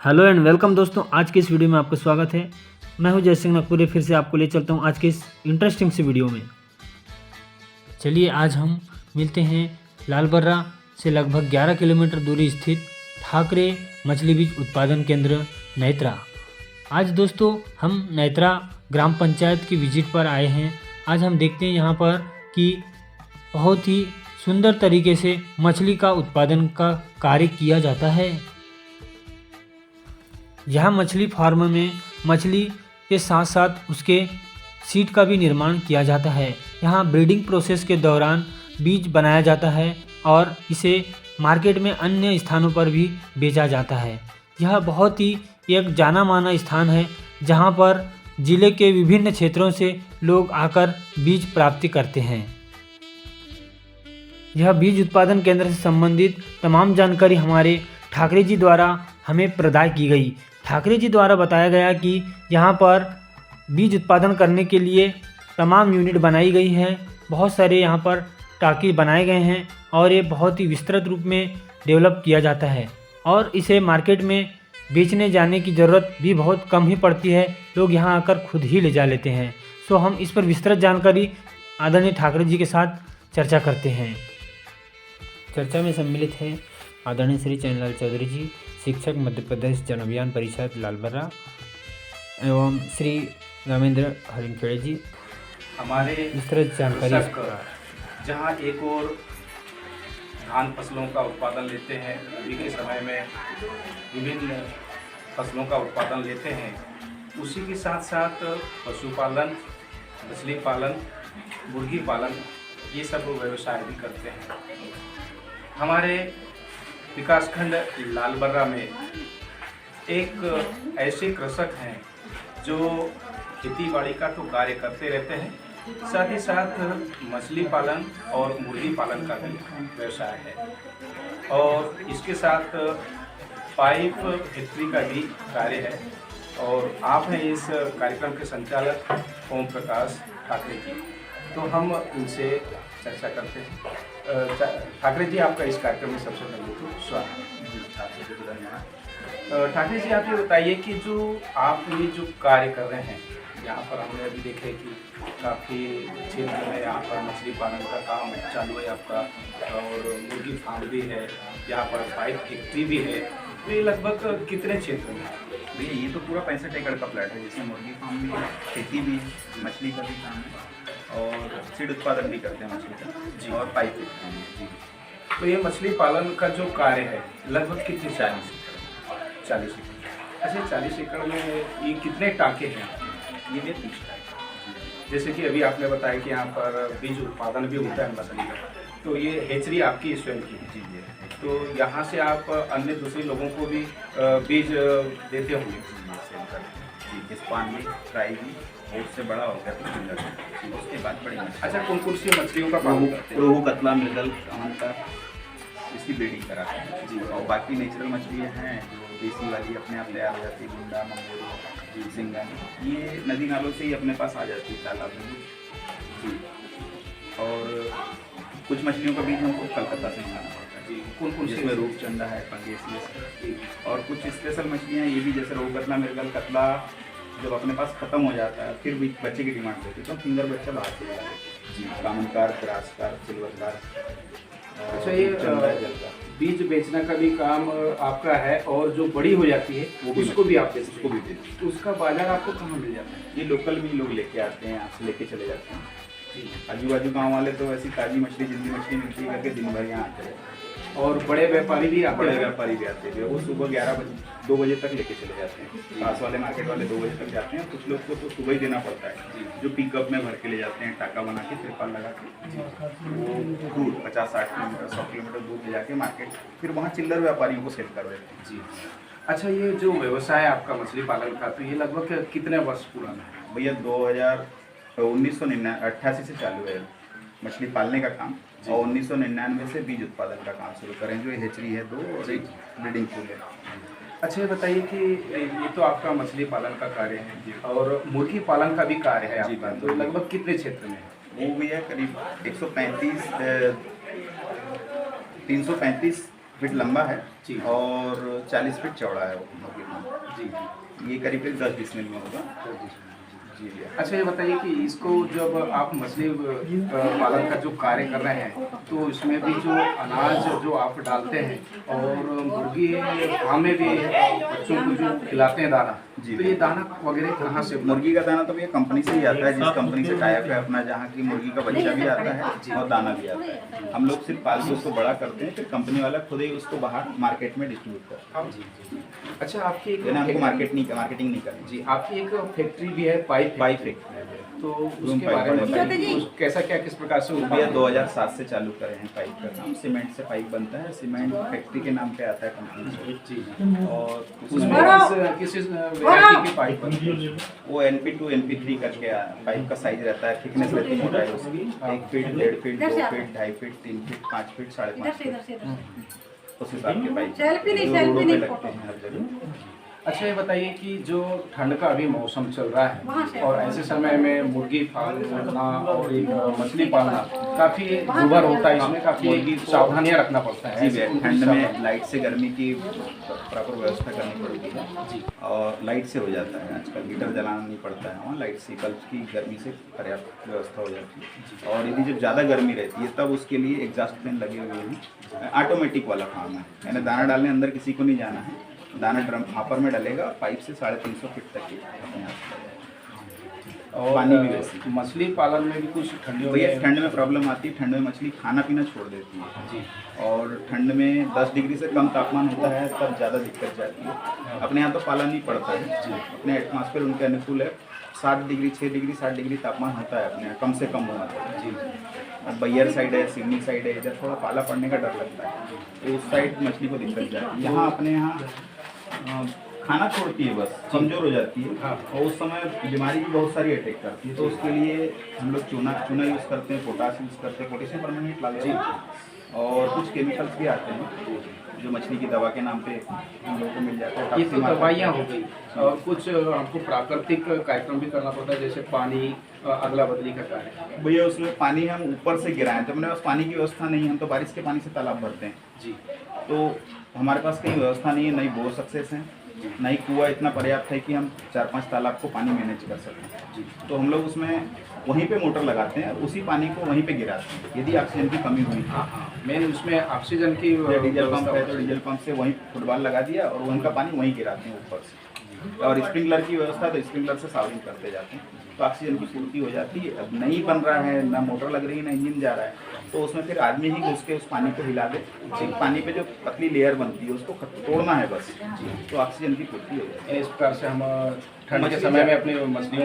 Hello and welcome दोस्तों। आज के इस वीडियो में आपका स्वागत है। मैं हूं जय सिंह नागपुरी, फिर से आपको ले चलता हूं आज के इस इंटरेस्टिंग से वीडियो में। चलिए आज हम मिलते हैं लालबर्रा से लगभग 11 किलोमीटर दूरी स्थित ठाकरे मछली बीज उत्पादन केंद्र नैत्रा। आज दोस्तों हम नैत्रा ग्राम पंचायत की विजिट पर आए हैं। आज हम देखते हैं यहाँ पर कि बहुत ही सुंदर तरीके से मछली का उत्पादन का कार्य किया जाता है। यह मछली फार्म में मछली के साथ साथ उसके सीड का भी निर्माण किया जाता है। यहाँ ब्रीडिंग प्रोसेस के दौरान बीज बनाया जाता है और इसे मार्केट में अन्य स्थानों पर भी बेचा जाता है। यह बहुत ही एक जाना माना स्थान है जहाँ पर जिले के विभिन्न क्षेत्रों से लोग आकर बीज प्राप्ति करते हैं। यह बीज उत्पादन केंद्र से संबंधित तमाम जानकारी हमारे ठाकरे जी द्वारा हमें प्रदान की गई। ठाकरे जी द्वारा बताया गया कि यहाँ पर बीज उत्पादन करने के लिए तमाम यूनिट बनाई गई हैं। बहुत सारे यहाँ पर टाँकी बनाए गए हैं और ये बहुत ही विस्तृत रूप में डेवलप किया जाता है और इसे मार्केट में बेचने जाने की ज़रूरत भी बहुत कम ही पड़ती है। लोग यहाँ आकर खुद ही ले जा लेते हैं। सो हम इस पर विस्तृत जानकारी आदरणीय ठाकरे जी के साथ चर्चा करते हैं। चर्चा में सम्मिलित है आदरणीय श्री चैनलाल चौधरी जी, शिक्षक मध्य प्रदेश जन अभियान परिषद लालबर्रा, एवं श्री रामेंद्र हरिनखेड़े जी। हमारे विस्तृत जानकारी जहाँ एक और धान फसलों का उत्पादन लेते हैं, अभी के समय में विभिन्न फसलों का उत्पादन लेते हैं, उसी के साथ साथ पशुपालन, मछली पालन, मुर्गी पालन, ये सब व्यवसाय भी करते हैं। हमारे विकासखंड लालबर्रा में एक ऐसे कृषक हैं जो खेती बाड़ी का तो कार्य करते रहते हैं, साथ ही साथ मछली पालन और मुर्गी पालन का भी व्यवसाय है और इसके साथ पाइप फैक्ट्री का भी कार्य है। और आप हैं इस कार्यक्रम के संचालक ओम प्रकाश ठाकरे जी, तो हम इनसे चर्चा करते हैं। ठाकरे जी, आपका इस कार्यक्रम में सबसे पहले तो स्वागत है। ठाकरे जी, आप ये बताइए कि जो आप ये जो कार्य कर रहे हैं, यहाँ पर हमने अभी देखे कि काफ़ी क्षेत्र में यहाँ पर मछली पालन का काम चालू है आपका और मुर्गी फार्म भी है, यहाँ पर पाइप फैक्ट्री भी है। तो ये लगभग कितने क्षेत्र में है? भैया ये तो पूरा 65 एकड़ का प्लाट है, जिसमें मुर्गी फार्म भी है, खेती भी है, मछली का भी काम है और सीड उत्पादन भी करते हैं मछली का जी, और पाइप फैक्ट्री जी। तो ये मछली पालन का जो कार्य है लगभग कितनी 40 एकड़। अच्छा, 40 एकड़ में ये कितने टाँके हैं? ये भी 30 टाइप। जैसे कि अभी आपने बताया कि यहाँ पर बीज उत्पादन भी होता है मछली का, तो ये हेचरी आपकी स्वयं की है जी जी। तो यहाँ से आप अन्य दूसरे लोगों को भी बीज देते होंगे? जी, जिस पान में फ्राई भी और उससे बड़ा हो गया तो सुंदर, उसके बाद बड़ी मछली। अच्छा, कौन कौन सी मछलियों का पालन करते हैं? रोहू, कतला, मृगल, अमन का, इसकी ब्रीडिंग कराते हैं जी। और बाकी नेचुरल मछलियाँ हैं जो देसी वाली अपने आप तैयार हो जाती है, गुंडा, मंगोरी जी, सिंगन, ये नदी नालों से ही अपने पास आ जाती है तालाब में जी। और कुछ मछलियों का बीज हमको कलकत्ता से मंगाना पड़ता है जी। कौन सी? जिसमें रूपचंदा है, पंगेसियस और कुछ स्पेशल मछलियाँ ये भी, जैसे रोहू, कतला, मृगल, कतला जब अपने पास ख़त्म हो जाता है फिर भी बच्चे की डिमांड होती है तो फिंगर बच्चा बाहर से ले आते जी। कामनकार, ग्रासकार, सिल्वरकार। अच्छा, ये बीज बेचने का भी काम आपका है और जो बड़ी हो जाती है वो भी उसको भी आप बेचते हैं? उसको भी देते हैं। तो उसका बाजार आपको कहाँ मिल जाता है? ये लोकल भी लोग लेके आते हैं, यहाँ से लेके चले जाते हैं जी। आजू बाजू गाँव वाले तो ऐसी ताज़ी मछली, जिंदी मछली मिलती है करके दिन भर यहाँ आते हैं। और बड़े व्यापारी भी आते बड़े हैं? व्यापारी भी आते हैं, वो सुबह 2 बजे तक लेके चले जाते हैं। पास वाले मार्केट वाले 2 बजे तक जाते हैं, कुछ लोग को तो सुबह ही देना पड़ता है जो पिकअप में भर के ले जाते हैं, टाका बना के, तिरपाल लगा के, वो दूर 50-60 किलोमीटर, 100 किलोमीटर दूर ले जाके मार्केट, फिर वहाँ चिल्लर व्यापारियों को सेल कर देते हैं जी। अच्छा, ये जो व्यवसाय आपका मछली पालन का, तो ये लगभग कितने वर्ष पुराना है? भैया 1988 से चालू है मछली पालने का काम और 1999 से बीज उत्पादन का काम शुरू करें, जो हेचरी है 2 और एक ब्रीडिंग पूल है। अच्छा, ये बताइए कि ये तो आपका मछली पालन का कार्य है और मुर्गी पालन का भी कार्य है आपका, तो लगभग कितने क्षेत्र में है? वो भी है करीब 335 फीट लंबा है जी। और 40 फीट चौड़ा है वो मुर्गी फार्म। जी ये करीब करीब 10 डिसमिल में होगा। जी भैया। अच्छा, ये बताइए कि इसको जब आप मछली पालन का जो कार्य कर रहे हैं तो इसमें भी जो अनाज जो आप डालते हैं और मुर्गी फार्म में भी बच्चों को जो खिलाते हैं दाना, जी। तो ये दाना वगैरह कहाँ से मुर्गी का दाना तो भैया कंपनी से ही आता है, जिस कंपनी से टाई अप है अपना, जहाँ की मुर्गी का बच्चा भी आता है और दाना भी आता है। हम लोग सिर्फ पाल के उसको बड़ा करते हैं, फिर कंपनी वाला खुद ही उसको बाहर मार्केट में डिस्ट्रीब्यूट करता हाँ जी। अच्छा, आपकी एक है। हमको मार्केटिंग नहीं करनी। जी, आपकी एक फैक्ट्री भी है पाइप फैक्ट्री तो उसके बारे में बताइए, कैसा क्या किस प्रकार से वो भैया 2007 से चालू करे हैं पाइप का काम। सीमेंट से पाइप बनता है, सीमेंट फैक्ट्री के नाम पे आता है कंपनी से। जी। और उसमें किस वैरायटी की पाइप बनती है? वो NP2 NP3 करके पाइप का साइज रहता है, थिकनेस रहती है मोटाई उसकी 1 feet 1.5 feet 2 feet 2.5 feet 3 feet 5 feet 5.5 feet उस हिसाब के पाइप जो रोडों पे लगते हैं हर जगह। अच्छा, ये बताइए कि जो ठंड का अभी मौसम चल रहा है और ऐसे समय में मुर्गी पालना और एक मछली पालना काफ़ी दुर्भर होता है, इसमें काफ़ी सावधानियां रखना पड़ता है। जी भैया, ठंड में लाइट से गर्मी की प्रॉपर व्यवस्था करनी पड़ती है जी, और लाइट से हो जाता है। आजकल हीटर जलाना नहीं पड़ता है, वहाँ लाइट से बल्ब की गर्मी से पर्याप्त व्यवस्था हो जाती है। और यदि जब ज़्यादा गर्मी रहती है तब उसके लिए एग्जॉस्ट फैन लगे हुए हैं, ऑटोमेटिक वाला काम है, यानी दाना डालने अंदर किसी को नहीं जाना है, दाना ड्रम हापर में डलेगा, पाइप से 350 फीट तक की अपने आप। और पानी भी वैसे मछली पालन में भी कुछ ठंडियों भैया में ठंड में प्रॉब्लम आती है। ठंड में मछली खाना पीना छोड़ देती है जी, और ठंड में 10 डिग्री से कम तापमान होता है तब ज़्यादा दिक्कत जाती है। अपने यहाँ तो पाला नहीं पड़ता है जी, अपने एटमॉस्फेयर उनके अनुकूल है। 7 डिग्री 6 डिग्री 7 डिग्री तापमान होता है अपने यहाँ, कम से कम होना चाहिए जी। और बैयर साइड है, सिवनी साइड है, इधर थोड़ा पाला पड़ने का डर लगता है, तो उस साइड मछली को दिक्कत जाती है। यहाँ अपने यहाँ खाना छोड़ती है, बस कमज़ोर हो जाती है। हाँ। और उस समय बीमारी भी बहुत सारी अटैक करती है, तो उसके लिए हम लोग चूना यूज़ करते हैं, पोटाश यूज़ करते हैं, पोटेशियम परमानेंट डालते हैं और कुछ केमिकल्स भी आते हैं जो मछली की दवा के नाम पे हम लोग को मिल जाता है। ये तो दवाइयाँ हो गई और कुछ हमको प्राकृतिक कार्यक्रम भी करना पड़ता है, जैसे पानी अगला बदली का कार्य। भैया उसमें पानी हम ऊपर से गिराएं तो अपने पास पानी की व्यवस्था नहीं है, हम तो बारिश के पानी से तालाब भरते हैं जी, तो हमारे पास कहीं व्यवस्था नहीं है, नहीं बोर सक्सेस है, नहीं कुआं इतना पर्याप्त है कि हम 4-5 तालाब को पानी मैनेज कर सकें जी। तो हम लोग उसमें वहीं पे मोटर लगाते हैं, उसी पानी को वहीं पे गिराते हैं यदि ऑक्सीजन की कमी हुई। हाँ हाँ, मेन उसमें ऑक्सीजन की डीजल पंप है तो डीजल पंप से वहीं फुटबॉल लगा दिया और वहीं का पानी वहीं गिराते हैं ऊपर से। और स्प्रिंकलर की व्यवस्था तो स्प्रिंकलर से सावरिंग करते जाते हैं, तो ऑक्सीजन की पूर्ति हो जाती है। अब नहीं बन रहा है, ना मोटर लग रही है, ना इंजन जा रहा है, तो उसमें फिर आदमी ही घुस के उस पानी को हिला दे, पानी पे जो पतली लेयर बनती है उसको तोड़ना है बस, तो ऑक्सीजन की पूर्ति हो जाती है। इस प्रकार से हम ठंड के समय में अपनी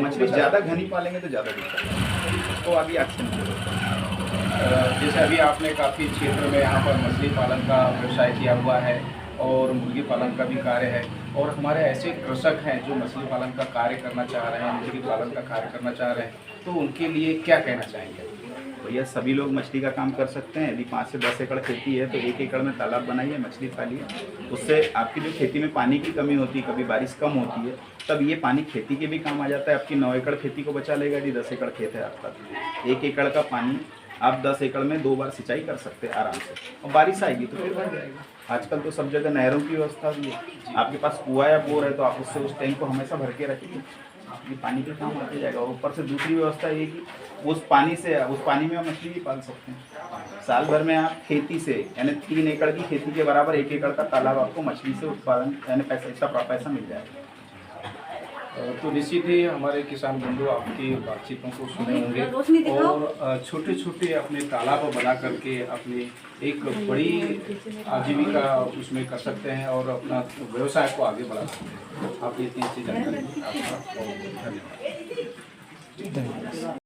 मछली ज़्यादा घनी पालेंगे तो ज़्यादा दिक्कत है, तो आगे ऑक्सीजन की जरूरत है। जैसे अभी आपने काफ़ी क्षेत्र में यहाँ पर मछली पालन का व्यवसाय किया हुआ है और मुर्गी पालन का भी कार्य है, और हमारे ऐसे कृषक हैं जो मछली पालन का कार्य करना चाह रहे हैं, मुर्गी पालन का कार्य करना चाह रहे हैं, तो उनके लिए क्या कहना चाहेंगे? भैया सभी लोग मछली का काम कर सकते हैं। यदि 5 से 10 एकड़ खेती है तो 1 एकड़ में तालाब बनाइए, मछली पालिए। उससे आपकी जो खेती में पानी की कमी होती है, कभी बारिश कम होती है, तब ये पानी खेती के भी काम आ जाता है। आपकी 9 एकड़ खेती को बचा लेगा। यदि 10 एकड़ खेत है आपका, 1 एकड़ का पानी आप 10 एकड़ में 2 बार सिंचाई कर सकते हैं आराम से, और बारिश आएगी तो फिर बन जाएगा। आजकल तो सब जगह नहरों की व्यवस्था भी है। आपके पास कुआं या बोर है तो आप उससे उस टैंक को हमेशा भर के रखिए, ये पानी के काम आते जाएगा। और ऊपर से दूसरी व्यवस्था ये कि उस पानी में आप मछली भी पाल सकते हैं। साल भर में आप खेती से, यानी 3 एकड़ की खेती के बराबर 1 एकड़ का तालाब आपको मछली से उत्पादन, यानी इतना पैसा मिल जाएगा। तो निश्चित ही हमारे किसान बंधु आपकी बातचीतों को सुने होंगे और छोटे छोटे अपने तालाब बना करके अपनी एक बड़ी आजीविका उसमें कर सकते हैं और अपना व्यवसाय को आगे बढ़ा सकते हैं। आप इतनी अच्छी जानकारी दी, आपका बहुत बहुत धन्यवाद।